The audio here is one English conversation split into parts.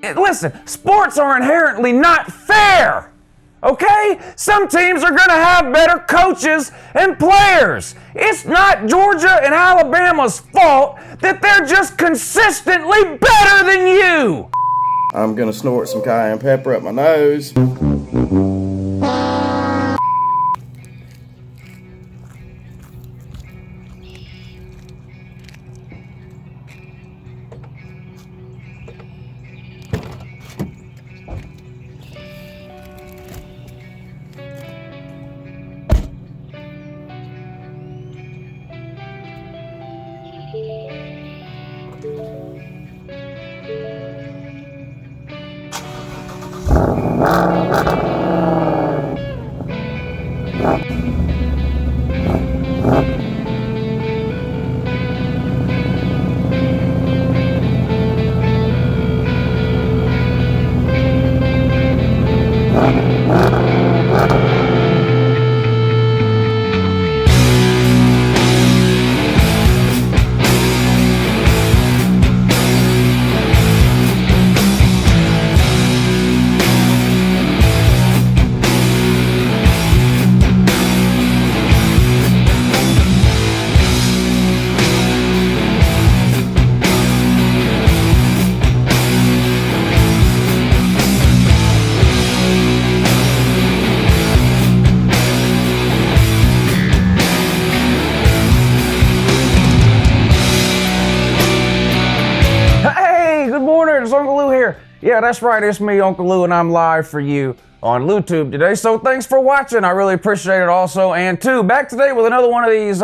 Listen, sports are inherently not fair, okay? Some teams are gonna have better coaches and players. It's not Georgia and Alabama's fault that they're just consistently better than you. I'm gonna snort some cayenne pepper up my nose. Yeah, that's right, it's me, Uncle Lou, and I'm live for you on LouTube today, so thanks for watching. I really appreciate it also. And two, back today with another one of these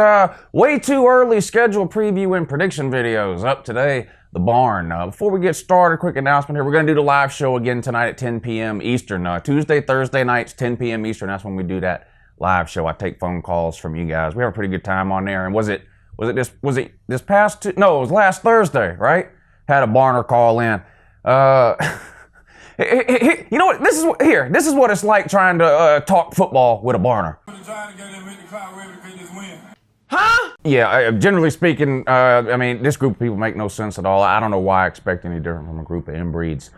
way too early scheduled preview and prediction videos. Up today, the barn. Before we get started, quick announcement here. We're going to do the live show again tonight at 10 p.m. Eastern. Tuesday, Thursday nights, 10 p.m. Eastern. That's when we do that live show. I take phone calls from you guys. We have a pretty good time on there. And was it this past no, it was last Thursday, right? Had a barner call in. You know what? This is what it's like trying to talk football with a barner. Huh? Yeah, generally speaking, I mean, this group of people make no sense at all. I don't know why I expect any different from a group of inbreeds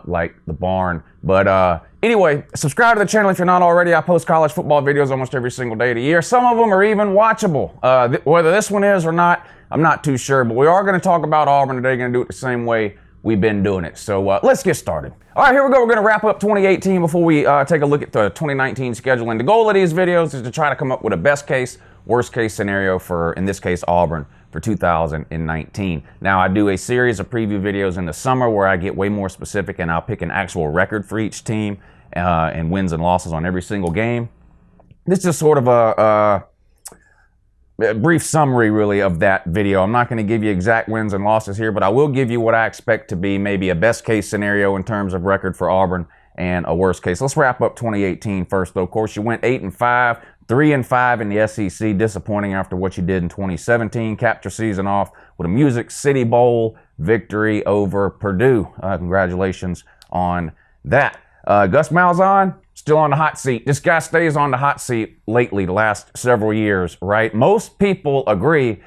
like the barn. But anyway, subscribe to the channel if you're not already. I post college football videos almost every single day of the year. Some of them are even watchable. Whether this one is or not, I'm not too sure. But we are going to talk about Auburn today. Going to do it the same way we've been doing it. So let's get started. All right, here we go. We're going to wrap up 2018 before we take a look at the 2019 schedule. And the goal of these videos is to try to come up with a best case, worst case scenario for, in this case, Auburn for 2019. Now, I do a series of preview videos in the summer where I get way more specific and I'll pick an actual record for each team and wins and losses on every single game. This is sort of a brief summary really of that video. I'm not going to give you exact wins and losses here, but I will give you what I expect to be maybe a best case scenario in terms of record for Auburn and a worst case. Let's wrap up 2018 first though. Of course, you went 8-5, 3-5 in the SEC, disappointing after what you did in 2017. Capped your season off with a Music City Bowl victory over Purdue. Congratulations on that. Gus Malzahn, still on the hot seat. This guy stays on the hot seat lately, the last several years, right? Most people agree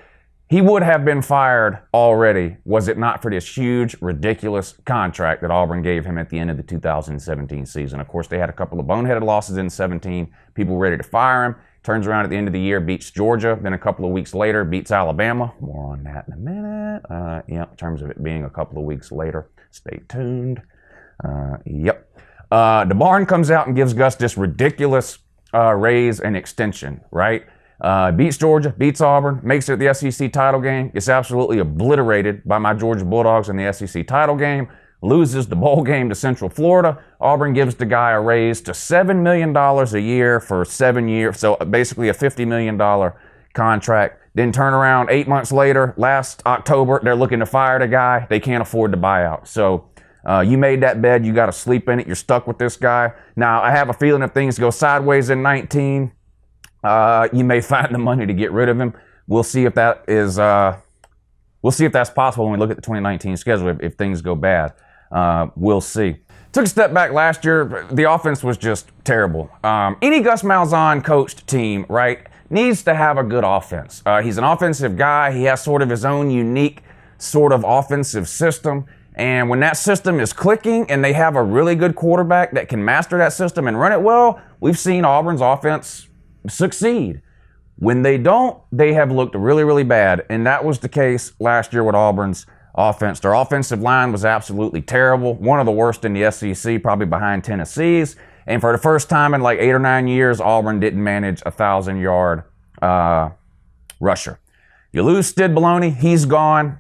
he would have been fired already was it not for this huge, ridiculous contract that Auburn gave him at the end of the 2017 season. Of course, they had a couple of boneheaded losses in 17. People were ready to fire him. Turns around at the end of the year, beats Georgia. Then a couple of weeks later, beats Alabama. More on that in a minute. Yeah, in terms of it being a couple of weeks later. Stay tuned. Yep. The barn comes out and gives Gus this ridiculous raise and extension, right? Beats Georgia, beats Auburn, makes it the SEC title game, gets absolutely obliterated by my Georgia Bulldogs in the SEC title game, loses the bowl game to Central Florida. Auburn gives the guy a raise to $7 million a year for 7 years, so basically a $50 million contract. Then turn around 8 months later, last October, they're looking to fire the guy. They can't afford the buyout. So you made that bed, you got to sleep in it, you're stuck with this guy. Now, I have a feeling if things go sideways in 19, you may find the money to get rid of him. We'll see if that is, we'll see if that's possible when we look at the 2019 schedule. If things go bad, we'll see. Took a step back last year. The offense was just terrible. Any Gus Malzahn coached team, right, needs to have a good offense. He's an offensive guy. He has sort of his own unique sort of offensive system. And when that system is clicking and they have a really good quarterback that can master that system and run it well, we've seen Auburn's offense succeed. When they don't, they have looked really, really bad. And that was the case last year with Auburn's offense. Their offensive line was absolutely terrible. One of the worst in the SEC, probably behind Tennessee's. And for the first time in like 8 or 9 years, Auburn didn't manage a 1,000-yard rusher. You lose Stid Baloney, he's gone.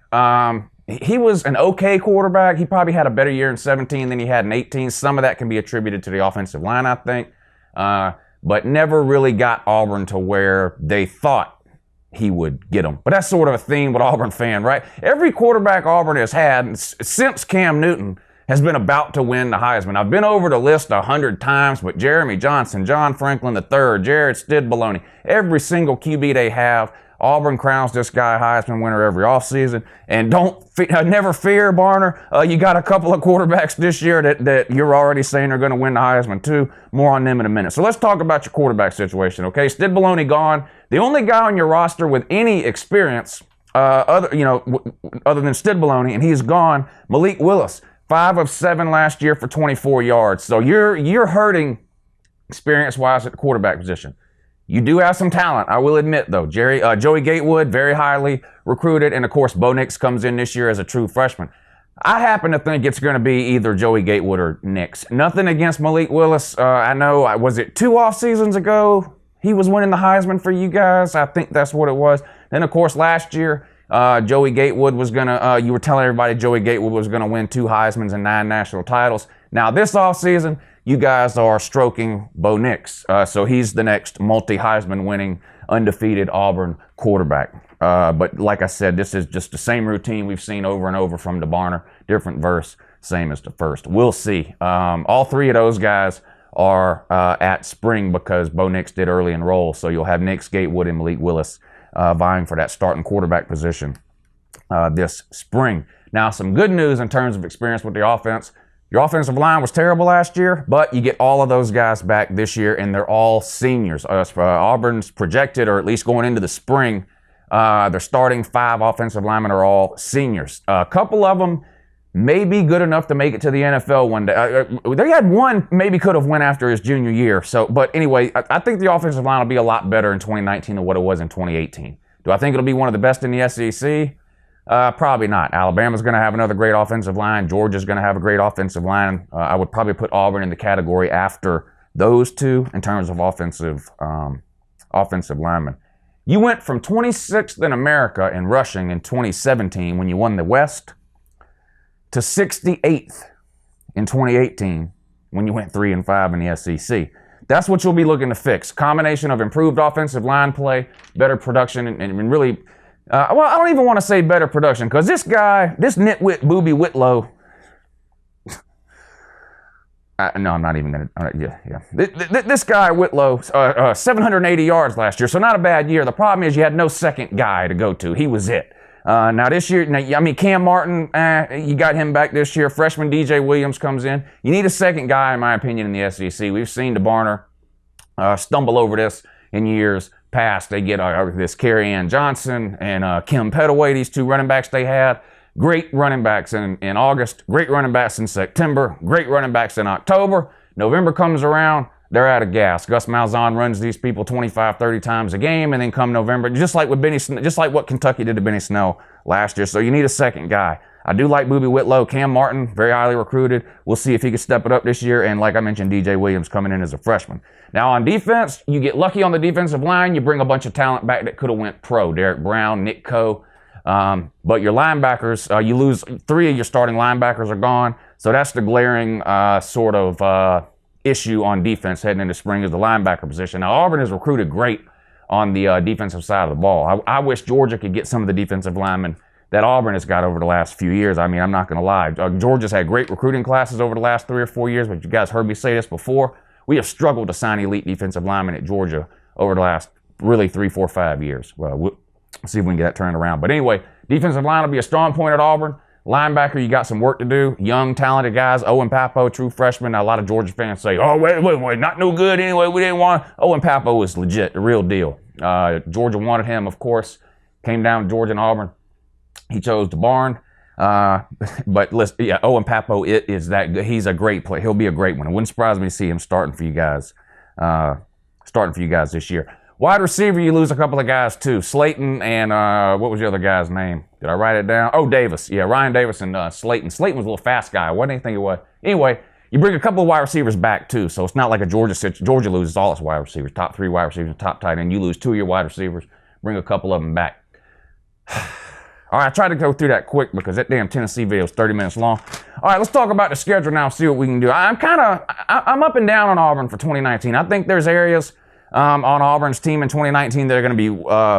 He was an okay quarterback. He probably had a better year in 17 than he had in 18. Some of that can be attributed to the offensive line, I think. But never really got Auburn to where they thought he would get them. But that's sort of a theme with Auburn fan, right? Every quarterback Auburn has had since Cam Newton has been about to win the Heisman. I've been over the list 100 times, but Jeremy Johnson, John Franklin III, Jared Stid Baloney, every single QB they have, Auburn crowns this guy Heisman winner every offseason. And never fear, Barner. You got a couple of quarterbacks this year that you're already saying are going to win the Heisman too. More on them in a minute. So let's talk about your quarterback situation, okay? Stid Baloney gone. The only guy on your roster with any experience, other than Stid Baloney, and he's gone, Malik Willis. 5 of 7 last year for 24 yards. So you're hurting experience-wise at the quarterback position. You do have some talent, I will admit, though. Joey Gatewood, very highly recruited, and of course, Bo Nix comes in this year as a true freshman. I happen to think it's going to be either Joey Gatewood or Nix. Nothing against Malik Willis. I know, was it 2 off seasons ago? He was winning the Heisman for you guys. I think that's what it was. Then, of course, last year, Joey Gatewood was going to, you were telling everybody Joey Gatewood was going to win 2 Heismans and 9 national titles. Now, this offseason, you guys are stroking Bo Nix. So he's the next multi-Heisman winning, undefeated Auburn quarterback. But like I said, this is just the same routine we've seen over and over from DeBarner. Different verse, same as the first. We'll see. All 3 of those guys are at spring because Bo Nix did early enroll. So you'll have Nix, Gatewood, and Malik Willis vying for that starting quarterback position this spring. Now, some good news in terms of experience with the offense. Your offensive line was terrible last year, but you get all of those guys back this year, and they're all seniors. Auburn's projected, or at least going into the spring, their starting 5 offensive linemen are all seniors. A couple of them may be good enough to make it to the NFL one day. They had one maybe could have went after his junior year. But anyway, I think the offensive line will be a lot better in 2019 than what it was in 2018. Do I think it'll be one of the best in the SEC? Probably not. Alabama's going to have another great offensive line. Georgia's going to have a great offensive line. I would probably put Auburn in the category after those 2 in terms of offensive linemen. You went from 26th in America in rushing in 2017 when you won the West to 68th in 2018 when you went 3-5 in the SEC. That's what you'll be looking to fix. Combination of improved offensive line play, better production, and really... I don't even want to say better production because this guy, this nitwit Booby Whitlow. No, I'm not even going to. This guy Whitlow, 780 yards last year, so not a bad year. The problem is you had no second guy to go to. He was it. Now this year, Cam Martin, you got him back this year. Freshman DJ Williams comes in. You need a second guy, in my opinion, in the SEC. We've seen DeBarner stumble over this in years past. They get this Carrie Ann Johnson and Kim Petaway, these 2 running backs they had. Great running backs in August, great running backs in September, great running backs in October. November comes around, they're out of gas. Gus Malzahn runs these people 25, 30 times a game, and then come November, just like what Kentucky did to Benny Snell last year. So you need a second guy. I do like Booby Whitlow. Cam Martin, very highly recruited. We'll see if he can step it up this year. And like I mentioned, DJ Williams coming in as a freshman. Now on defense, you get lucky on the defensive line. You bring a bunch of talent back that could have went pro. Derek Brown, Nick Coe. But your linebackers, you lose 3 of your starting linebackers are gone. So that's the glaring issue on defense heading into spring is the linebacker position. Now Auburn has recruited great on the defensive side of the ball. I wish Georgia could get some of the defensive linemen that Auburn has got over the last few years. I mean, I'm not going to lie. Georgia's had great recruiting classes over the last 3 or 4 years, but you guys heard me say this before. We have struggled to sign elite defensive linemen at Georgia over the last really 3, 4, 5 years. Well, we'll see if we can get that turned around. But anyway, defensive line will be a strong point at Auburn. Linebacker, you got some work to do. Young, talented guys. Owen Papo, true freshman. Now, a lot of Georgia fans say, oh, wait, not no good anyway. We didn't want him. Owen Papo is legit, the real deal. Georgia wanted him, of course. Came down to Georgia and Auburn. He chose the barn. But listen, yeah, Owen Papo, it is that good. He's a great player. He'll be a great one. It wouldn't surprise me to see him starting for you guys this year. Wide receiver, you lose a couple of guys too. Slayton and what was the other guy's name? Did I write it down? Oh, Davis. Yeah, Ryan Davis and Slayton. Slayton was a little fast guy. What did I think it was? Anyway, you bring a couple of wide receivers back too, so it's not like a Georgia situation. Georgia loses all its wide receivers, top 3 wide receivers, top tight end. You lose 2 of your wide receivers. Bring a couple of them back. All right, I tried to go through that quick because that damn Tennessee video is 30 minutes long. All right, let's talk about the schedule now, see what we can do. I'm up and down on Auburn for 2019. I think there's areas on Auburn's team in 2019 that are going to be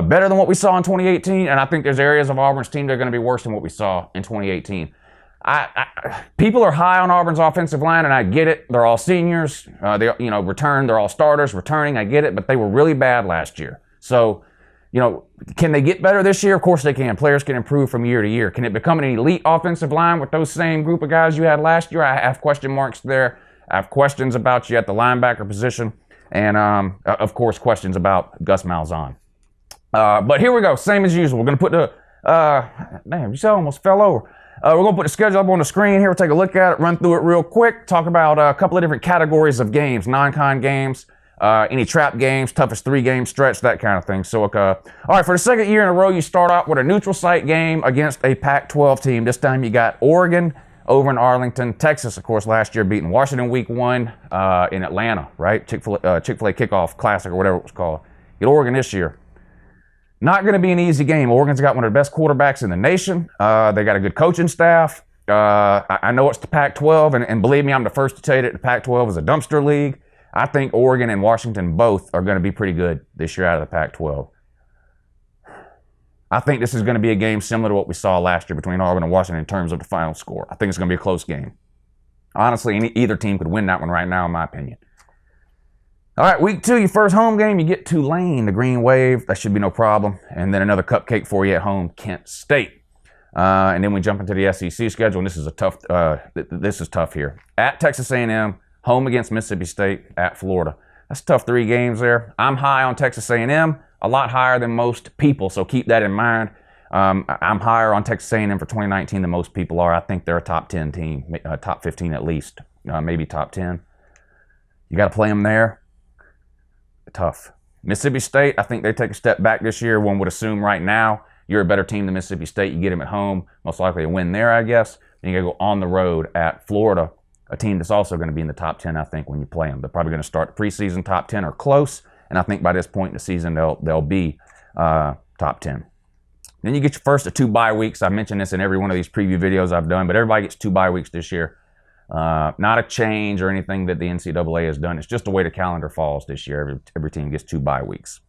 better than what we saw in 2018, and I think there's areas of Auburn's team that are going to be worse than what we saw in 2018. People are high on Auburn's offensive line, and I get it. They're all seniors. They're all starters, returning. I get it, but they were really bad last year. So, can they get better this year? Of course they can. Players can improve from year to year. Can it become an elite offensive line with those same group of guys you had last year? I have question marks there. I have questions about you at the linebacker position. And, of course, questions about Gus Malzahn. But here we go. Same as usual. We're going to put the... damn, you almost fell over. We're going to put the schedule up on the screen here. We'll take a look at it, run through it real quick, talk about a couple of different categories of games, non-con games, any trap games, toughest 3-game stretch, that kind of thing. So, all right, for the second year in a row, you start out with a neutral site game against a Pac-12 team. This time you got Oregon over in Arlington. Texas, of course, last year beating Washington week 1 in Atlanta, right? Chick-fil-A Kickoff Classic or whatever it was called. Get Oregon this year. Not going to be an easy game. Oregon's got one of the best quarterbacks in the nation. They got a good coaching staff. I know it's the Pac-12, and believe me, I'm the first to tell you that the Pac-12 is a dumpster league. I think Oregon and Washington both are going to be pretty good this year out of the Pac-12. I think this is going to be a game similar to what we saw last year between Auburn and Washington in terms of the final score. I think it's going to be a close game. Honestly, either team could win that one right now, in my opinion. All right, week 2, your first home game, you get Tulane, the Green Wave. That should be no problem. And then another cupcake for you at home, Kent State. And then we jump into the SEC schedule, and this is tough here. At Texas A&M, home against Mississippi State, at Florida. That's a tough 3 games there. I'm high on Texas A&M, a lot higher than most people, so keep that in mind. I'm higher on Texas A&M for 2019 than most people are. I think they're a top 10 team, top 15 at least, maybe top 10. You got to play them there. Tough. Mississippi State, I think they take a step back this year. One would assume right now you're a better team than Mississippi State. You get them at home, most likely a win there, I guess. Then you got to go on the road at Florida, a team that's also going to be in the top 10, I think, when you play them. They're probably going to start the preseason top 10 or close, and I think by this point in the season they'll be top 10. Then you get your first of 2 bye weeks. I mentioned this in every one of these preview videos I've done, but everybody gets 2 bye weeks this year. Not a change or anything that the NCAA has done. It's just the way the calendar falls this year. Every team gets 2 bye weeks.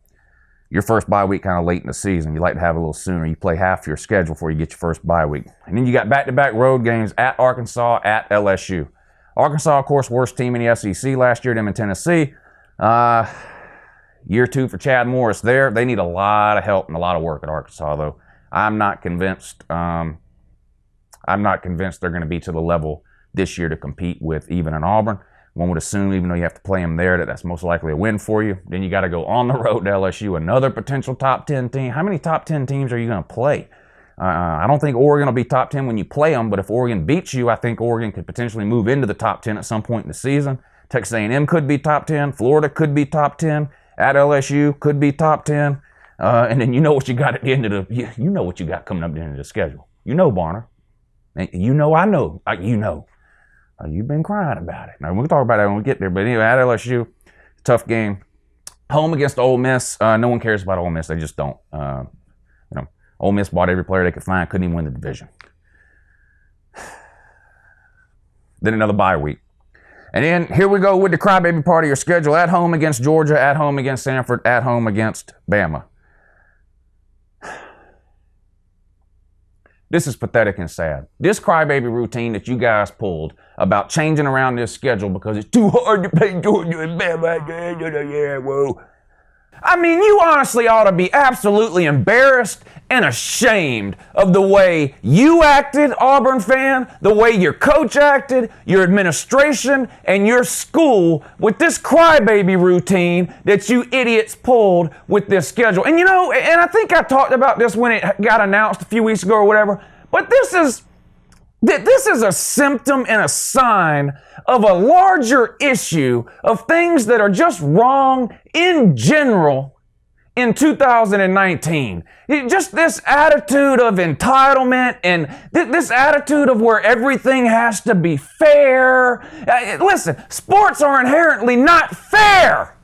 Your first bye week kind of late in the season. You like to have it a little sooner. You play half your schedule before you get your first bye week. And then you got back-to-back road games at Arkansas, at LSU. Arkansas, of course, worst team in the SEC last year, them in Tennessee. Year 2 for Chad Morris there. They need a lot of help and a lot of work at Arkansas, though. I'm not convinced they're going to be to the level this year to compete with even an Auburn. One would assume, even though you have to play them there, that's most likely a win for you. Then you got to go on the road to LSU, another potential top 10 team. How many top 10 teams are you going to play? I don't think Oregon will be top 10 when you play them, but if Oregon beats you, I think Oregon could potentially move into the top 10 at some point in the season. Texas A&M could be top 10. Florida could be top 10. At LSU could be top 10. And then you know what you got at the end of you know what you got coming up at the end of the schedule. You know, Barner. You know, I know. You know. You've been crying about it. Now, we'll talk about that when we get there. But anyway, at LSU, tough game. Home against Ole Miss. No one cares about Ole Miss. They just don't. Ole Miss bought every player they could find. Couldn't even win the division. Then another bye week. And then here we go with the crybaby part of your schedule. At home against Georgia. At home against Samford. At home against Bama. This is pathetic and sad. This crybaby routine that you guys pulled about changing around this schedule because it's too hard to play Georgia and Bama. Yeah, whoa. I mean, you honestly ought to be absolutely embarrassed and ashamed of the way you acted, Auburn fan, the way your coach acted, your administration, and your school with this crybaby routine that you idiots pulled with this schedule. And you know, and I think I talked about this when it got announced a few weeks ago or whatever, but this is This is a symptom and a sign of a larger issue of things that are just wrong in general in 2019. Just this attitude of entitlement and this attitude of where everything has to be fair. Listen, sports are inherently not fair.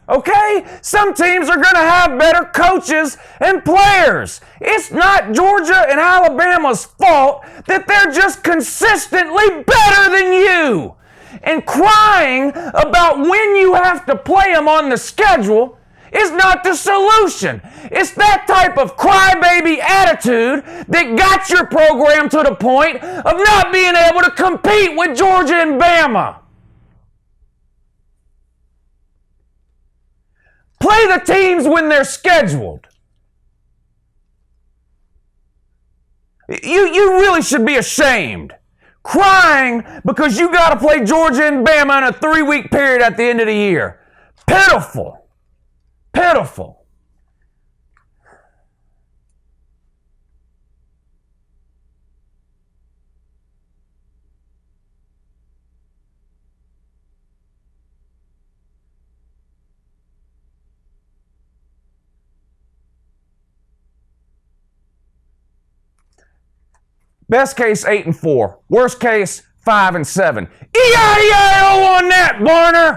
Okay? Some teams are going to have better coaches and players. It's not Georgia and Alabama's fault that they're just consistently better than you. And crying about when you have to play them on the schedule is not the solution. It's that type of crybaby attitude that got your program to the point of not being able to compete with Georgia and Bama. Play the teams when they're scheduled. You really should be ashamed. Crying because you got to play Georgia and Bama in a 3-week period at the end of the year. Pitiful. Pitiful. Best case 8-4. Worst case 5-7. E-I-E-I-O on that, Barner!